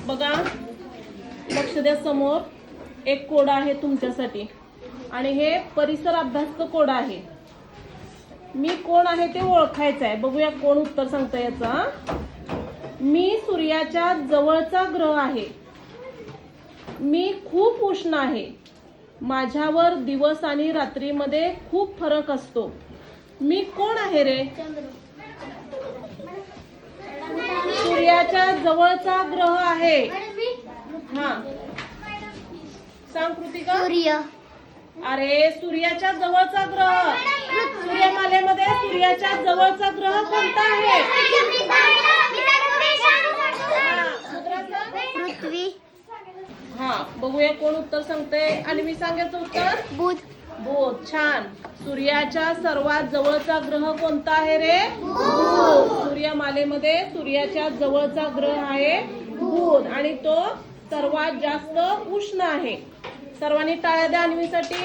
बघा, लक्ष द्या, समोर एक कोड आहे तुमच्यासाठी आणि हे परिसर अभ्यासचं कोड आहे. मी कोण आहे ते ओळखायचं आहे. बघूया कोण उत्तर सांगतं याचा. मी सूर्याच्या जवळचा ग्रह आहे. मी खूप उष्ण आहे. माझ्यावर दिवस आणि रात्रीमध्ये खूप फरक असतो. मी कोण आहे रे? सूर्याच्या जवळचा ग्रह आहे. हा, सांग कृतिका. सूर्य. अरे, सूर्याच्या जवळचा ग्रह, सूर्यमालेमध्ये सूर्याच्या जवळचा ग्रह कोणता आहे? पृथ्वी. हा, बघूया कोण उत्तर सांगते. आणि मी सांगायचं उत्तर बुध. बुध. छान. सूर्याच्या सर्वात जवळचा ग्रह कोणता आहे रे? बुध. सूर्यमालेमध्ये सूर्याच्या जवळचा ग्रह आहे बुध आणि तो सर्वात जास्त उष्ण आहे. सर्वांनी टाळ्या द्या अन्वीसाठी.